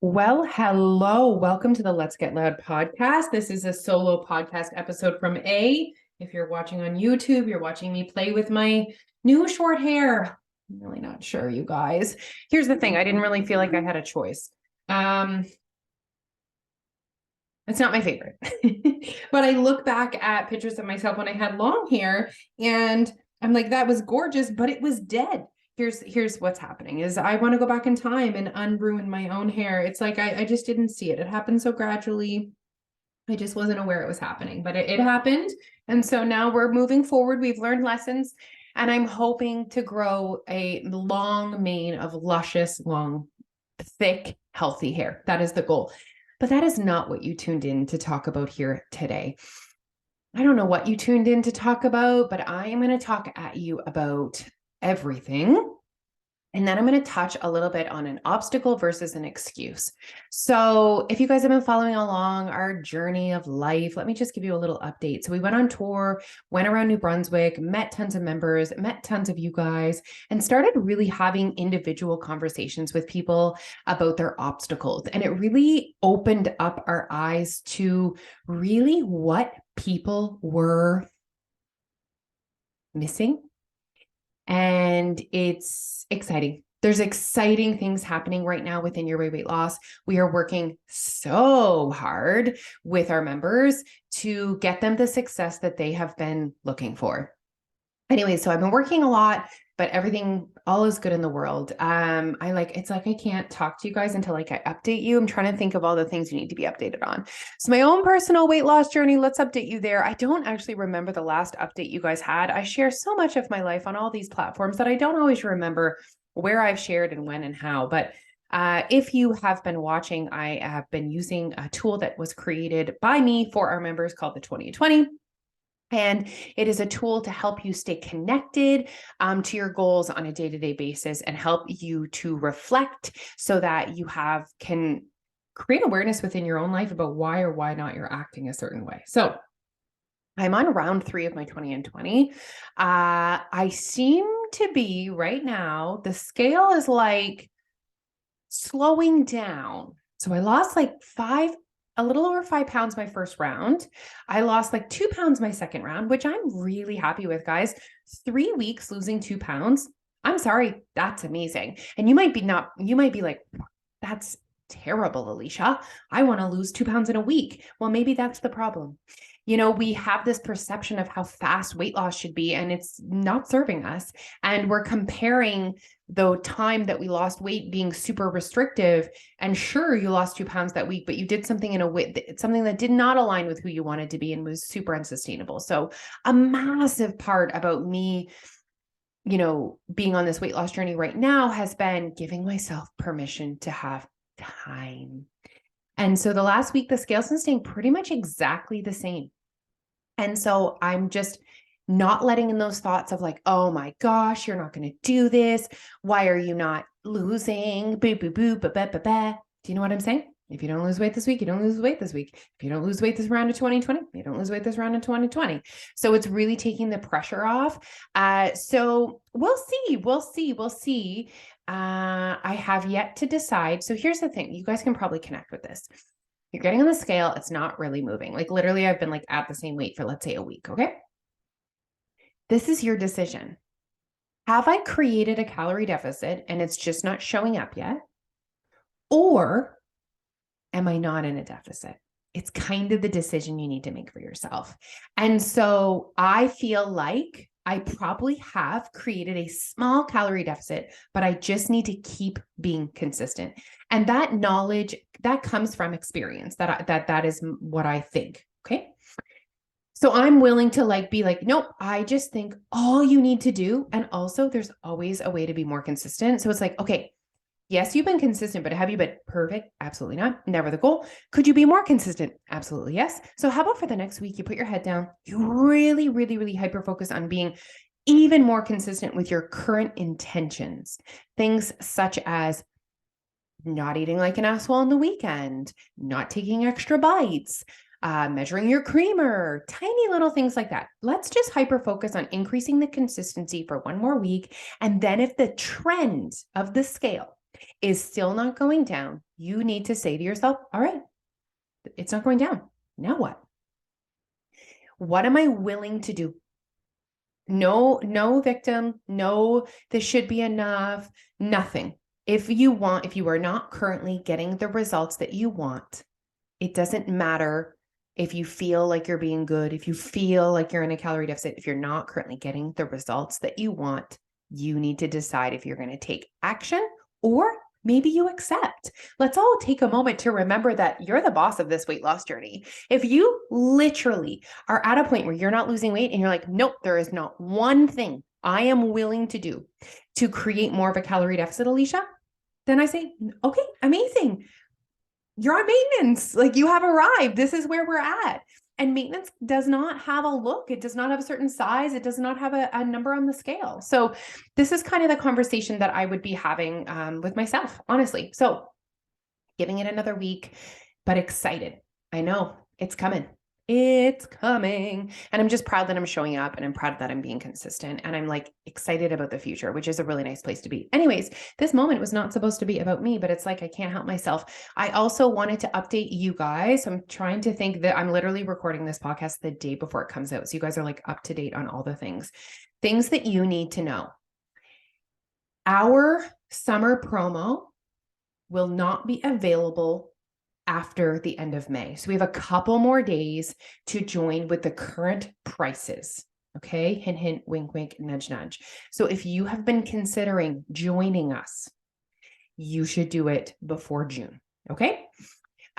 Well, hello. Welcome to the Let's Get Loud podcast. This is a solo podcast episode from A. If you're watching on YouTube, you're watching me play with my new short hair. I'm really not sure, you guys. Here's the thing. I didn't really feel like I had a choice. It's not my favorite. But I look back at pictures of myself when I had long hair and I'm like, that was gorgeous, but it was dead. Here's what's happening is I want to go back in time and unruin my own hair. It's like I just didn't see it. It happened so gradually. I just wasn't aware it was happening, but it happened. And so now we're moving forward. We've learned lessons, and I'm hoping to grow a long mane of luscious, long, thick, healthy hair. That is the goal. But that is not what you tuned in to talk about here today. I don't know what you tuned in to talk about, but I am going to talk at you about everything. And then I'm going to touch a little bit on an obstacle versus an excuse. So if you guys have been following along our journey of life, let me just give you a little update. So we went on tour, went around New Brunswick, met tons of members, met tons of you guys, and started really having individual conversations with people about their obstacles. And it really opened up our eyes to really what people were missing. And it's exciting. There's exciting things happening right now within Your Way Weight Loss. We are working so hard with our members to get them the success that they have been looking for. Anyway, so I've been working a lot, but all is good in the world. It's like I can't talk to you guys until I update you. I'm trying to think of all the things you need to be updated on. So my own personal weight loss journey, let's update you there. I don't actually remember the last update you guys had. I share so much of my life on all these platforms that I don't always remember where I've shared and when and how. But if you have been watching, I have been using a tool that was created by me for our members called the 2020. And it is a tool to help you stay connected to your goals on a day-to-day basis and help you to reflect so that you can create awareness within your own life about why or why not you're acting a certain way. So I'm on round 3 of my 20 and 20. I seem to be right now, the scale is like slowing down. So I lost like a little over 5 pounds my first round. I lost like 2 pounds my second round, which I'm really happy with, guys. 3 weeks losing 2 pounds. I'm sorry, that's amazing. And you might be like, that's terrible, Alicia. I want to lose 2 pounds in a week. Well, maybe that's the problem. We have this perception of how fast weight loss should be, and it's not serving us. And we're comparing the time that we lost weight being super restrictive. And sure, you lost 2 pounds that week, but you did something in a way, something that did not align with who you wanted to be and was super unsustainable. So a massive part about me, being on this weight loss journey right now has been giving myself permission to have time. And so the last week, the scale's been staying pretty much exactly the same. And so I'm just not letting in those thoughts of like, oh my gosh, you're not going to do this. Why are you not losing? Boo, boo, boo, ba, ba, ba, ba. Do you know what I'm saying? If you don't lose weight this week, you don't lose weight this week. If you don't lose weight this round of 2020, you don't lose weight this round of 2020. So it's really taking the pressure off. So we'll see. I have yet to decide. So here's the thing. You guys can probably connect with this. You're getting on the scale. It's not really moving. Like literally I've been like at the same weight for, let's say, a week. Okay. This is your decision. Have I created a calorie deficit and it's just not showing up yet? Or am I not in a deficit? It's kind of the decision you need to make for yourself. And so I feel like I probably have created a small calorie deficit, but I just need to keep being consistent. And that knowledge that comes from experience. That is what I think. Okay. So I'm willing to be like, nope, I just think all you need to do. And also there's always a way to be more consistent. So it's like, okay, yes, you've been consistent, but have you been perfect? Absolutely not. Never the goal. Could you be more consistent? Absolutely yes. So how about for the next week, you put your head down, you really, really, really hyper focus on being even more consistent with your current intentions. Things such as not eating like an asshole on the weekend, not taking extra bites, measuring your creamer, tiny little things like that. Let's just hyper focus on increasing the consistency for one more week. And then if the trend of the scale is still not going down, you need to say to yourself, all right, it's not going down. Now what? What am I willing to do? No victim, no, this should be enough, nothing. If you are not currently getting the results that you want, it doesn't matter if you feel like you're being good, if you feel like you're in a calorie deficit, if you're not currently getting the results that you want, you need to decide if you're going to take action or maybe you accept. Let's all take a moment to remember that you're the boss of this weight loss journey. If you literally are at a point where you're not losing weight and you're like, nope, there is not one thing I am willing to do to create more of a calorie deficit, Alicia, then I say, okay, amazing. You're on maintenance. Like, you have arrived. This is where we're at. And maintenance does not have a look. It does not have a certain size. It does not have a number on the scale. So this is kind of the conversation that I would be having with myself, honestly. So giving it another week, but excited. I know it's coming. It's coming. And I'm just proud that I'm showing up, and I'm proud that I'm being consistent, and I'm like excited about the future, which is a really nice place to be. Anyways, this moment was not supposed to be about me, but it's like, I can't help myself. I also wanted to update you guys. I'm trying to think that I'm literally recording this podcast the day before it comes out. So you guys are like up to date on all the things that you need to know. Our summer promo will not be available after the end of May. So we have a couple more days to join with the current prices. Okay. Hint, hint, wink, wink, nudge, nudge. So if you have been considering joining us, you should do it before June. Okay.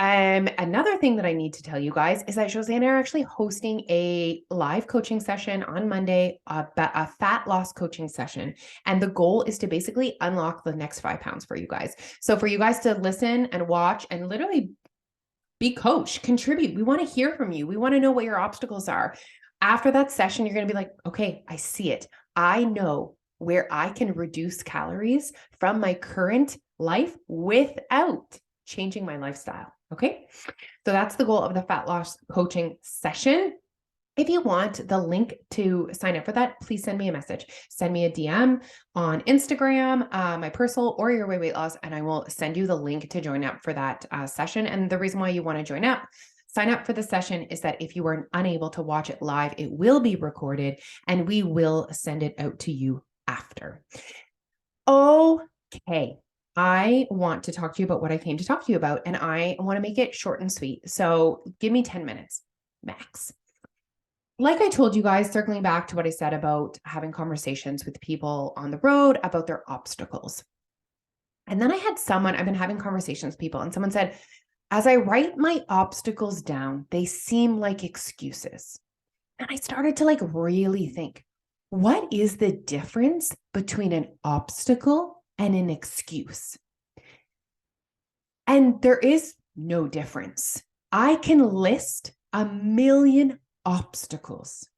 Another thing that I need to tell you guys is that Josiane and I are actually hosting a live coaching session on Monday, a fat loss coaching session. And the goal is to basically unlock the next 5 pounds for you guys. So for you guys to listen and watch and literally be coached, contribute. We want to hear from you. We want to know what your obstacles are. After that session, you're going to be like, okay, I see it. I know where I can reduce calories from my current life without changing my lifestyle. Okay. So that's the goal of the fat loss coaching session. If you want the link to sign up for that, please send me a message. Send me a DM on Instagram, my personal, or Your Way Weight Loss, and I will send you the link to join up for that session. And the reason why you want to sign up for the session is that if you are unable to watch it live, it will be recorded and we will send it out to you after. Okay. I want to talk to you about what I came to talk to you about, and I want to make it short and sweet. So give me 10 minutes max. Like I told you guys, circling back to what I said about having conversations with people on the road about their obstacles. And then I've been having conversations with people, and someone said, as I write my obstacles down, they seem like excuses. And I started to like really think, what is the difference between an obstacle and an excuse? And there is no difference. I can list a million obstacles.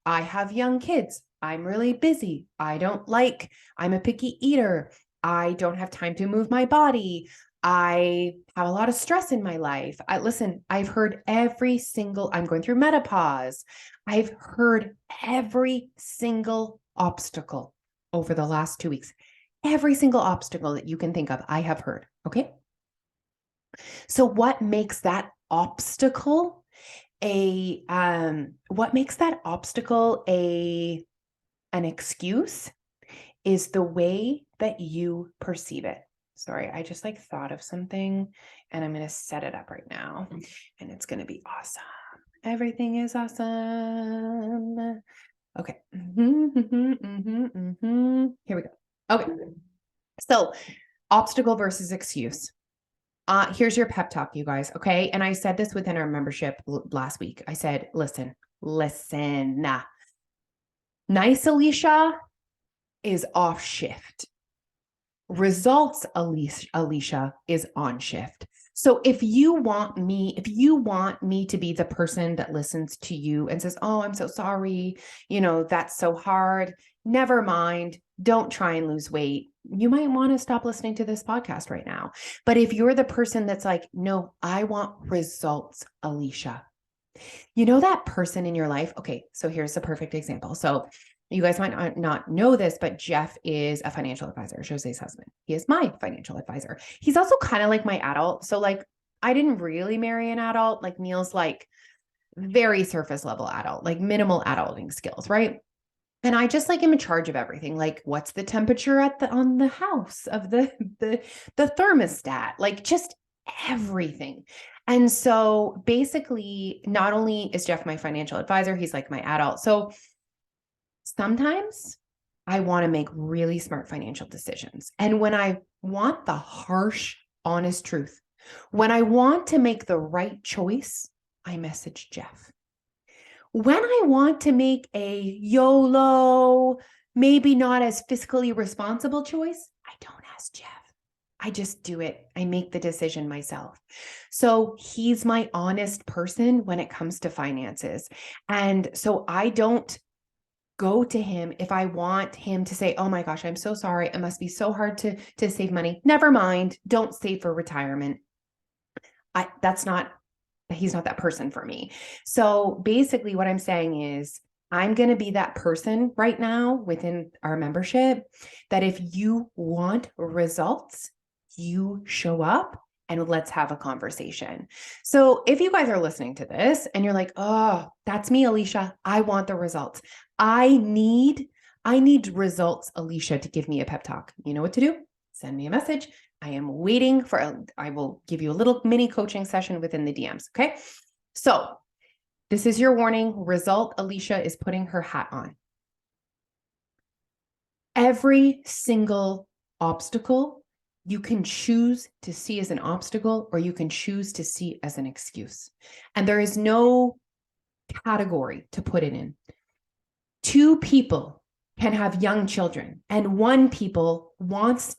I have young kids. I'm really busy. I'm a picky eater. I don't have time to move my body. I have a lot of stress in my life. I've heard I'm going through menopause. I've heard every single obstacle over the last 2 weeks. Every single obstacle that you can think of, I have heard. Okay. So what makes that obstacle an excuse is the way that you perceive it. Sorry, I just like thought of something and I'm going to set it up right now and it's going to be awesome. Everything is awesome. Okay. Here we go. Okay. So obstacle versus excuse. Here's your pep talk, you guys. Okay. And I said this within our membership last week. I said, listen, nice Alicia is off shift. Results Alicia is on shift. So if you want me to be the person that listens to you and says, oh, I'm so sorry, that's so hard, never mind, don't try and lose weight, you might want to stop listening to this podcast right now. But if you're the person that's like, no, I want results, Alicia, that person in your life. Okay. So here's the perfect example. So You guys might not know this, but Jeff is a financial advisor, Jose's husband. He is my financial advisor. He's also kind of like my adult. So like, I didn't really marry an adult. Like Neil's like very surface level adult, like minimal adulting skills, right? And I just like am in charge of everything. Like, what's the temperature on the house of the thermostat? Like just everything. And so basically, not only is Jeff my financial advisor, he's like my adult. So sometimes I want to make really smart financial decisions. And when I want the harsh, honest truth, when I want to make the right choice, I message Jeff. When I want to make a YOLO, maybe not as fiscally responsible choice, I don't ask Jeff. I just do it. I make the decision myself. So he's my honest person when it comes to finances. And so I don't go to him if I want him to say, oh my gosh, I'm so sorry. It must be so hard to save money. Never mind. Don't save for retirement. He's not that person for me. So basically what I'm saying is I'm going to be that person right now within our membership that if you want results, you show up and let's have a conversation. So if you guys are listening to this and you're like, oh, that's me, Alicia. I want the results. I need results, Alicia, to give me a pep talk. You know what to do? Send me a message. I am waiting I will give you a little mini coaching session within the DMs. Okay. So this is your warning. Result, Alicia is putting her hat on. Every single obstacle you can choose to see as an obstacle, or you can choose to see as an excuse. And there is no category to put it in. Two people can have young children, and one person wants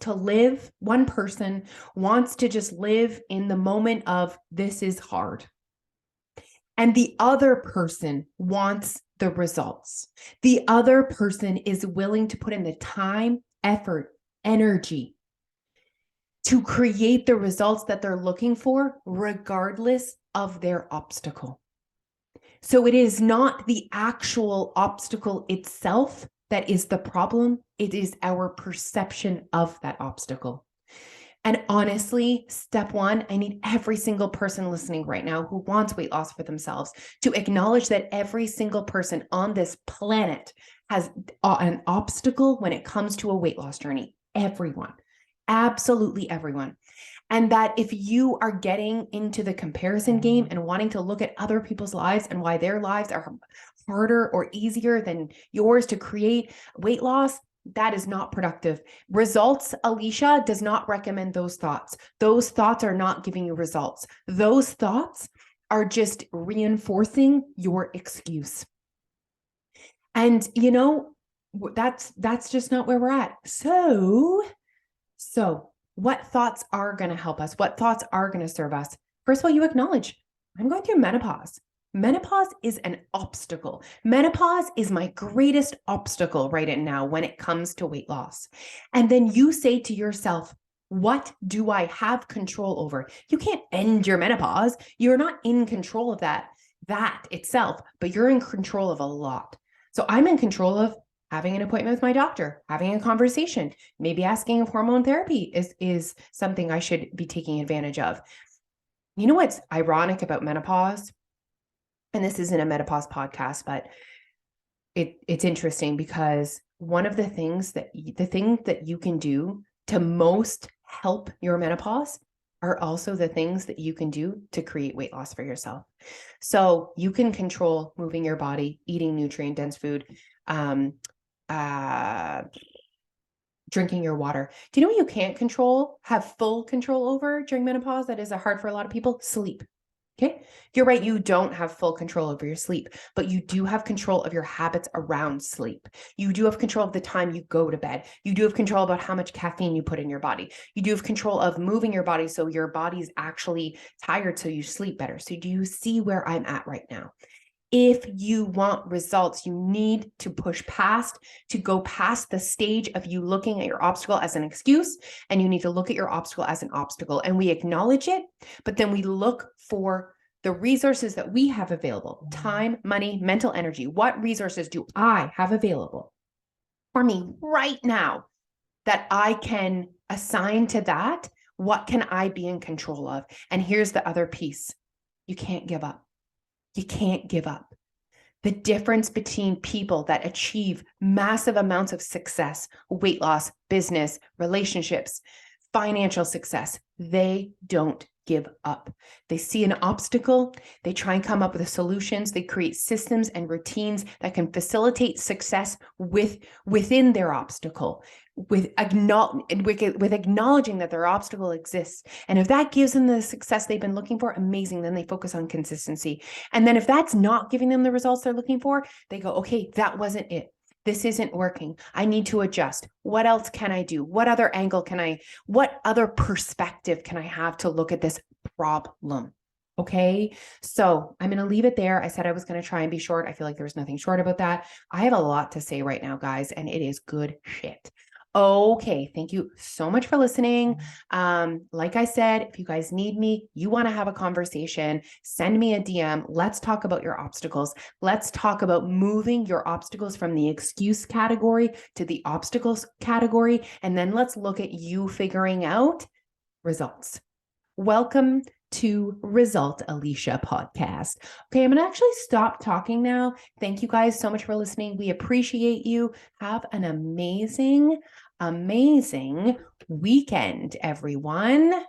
to just live in the moment of this is hard. And the other person wants the results. The other person is willing to put in the time, effort, energy to create the results that they're looking for, regardless of their obstacle. So it is not the actual obstacle itself that is the problem. It is our perception of that obstacle. And honestly, step one, I need every single person listening right now who wants weight loss for themselves to acknowledge that every single person on this planet has an obstacle when it comes to a weight loss journey. Everyone, absolutely everyone. And that if you are getting into the comparison game and wanting to look at other people's lives and why their lives are harder or easier than yours to create weight loss, that is not productive. Results, Alicia does not recommend those thoughts. Those thoughts are not giving you results. Those thoughts are just reinforcing your excuse. And you know, that's just not where we're at. So what thoughts are going to help us? What thoughts are going to serve us? First of all, you acknowledge, I'm going through menopause. Menopause is an obstacle. Menopause is my greatest obstacle right now when it comes to weight loss. And then you say to yourself, what do I have control over? You can't end your menopause. You're not in control of that itself, but you're in control of a lot. So I'm in control of having an appointment with my doctor, having a conversation, maybe asking if hormone therapy is something I should be taking advantage of. You know what's ironic about menopause? And this isn't a menopause podcast, but it's interesting because one of the thing that you can do to most help your menopause are also the things that you can do to create weight loss for yourself. So you can control moving your body, eating nutrient dense food, drinking your water. Do you know what you can't have full control over during menopause? That is hard for a lot of people. Sleep. Okay. You're right. You don't have full control over your sleep, but you do have control of your habits around sleep. You do have control of the time you go to bed. You do have control about how much caffeine you put in your body. You do have control of moving your body so your body's actually tired so you sleep better. So do you see where I'm at right now? If you want results, you need to go past the stage of you looking at your obstacle as an excuse, and you need to look at your obstacle as an obstacle. And we acknowledge it, but then we look for the resources that we have available: time, money, mental energy. What resources do I have available for me right now that I can assign to that? What can I be in control of? And here's the other piece. You can't give up. You can't give up. The difference between people that achieve massive amounts of success, weight loss, business, relationships, financial success, they don't give up. They see an obstacle, they try and come up with solutions, they create systems and routines that can facilitate success within their obstacle, with acknowledging that their obstacle exists. And if that gives them the success they've been looking for, amazing, then they focus on consistency. And then if that's not giving them the results they're looking for, they go, okay, that wasn't it. This isn't working. I need to adjust. What else can I do? What other angle what other perspective can I have to look at this problem? Okay. So I'm going to leave it there. I said I was going to try and be short. I feel like there was nothing short about that. I have a lot to say right now, guys, and it is good shit. Okay. Thank you so much for listening. Like I said, if you guys need me, you want to have a conversation, send me a DM. Let's talk about your obstacles. Let's talk about moving your obstacles from the excuse category to the obstacles category. And then let's look at you figuring out results. Welcome to Result Alicia podcast. Okay, I'm going to actually stop talking now. Thank you guys so much for listening. We appreciate you. Have an amazing weekend, everyone.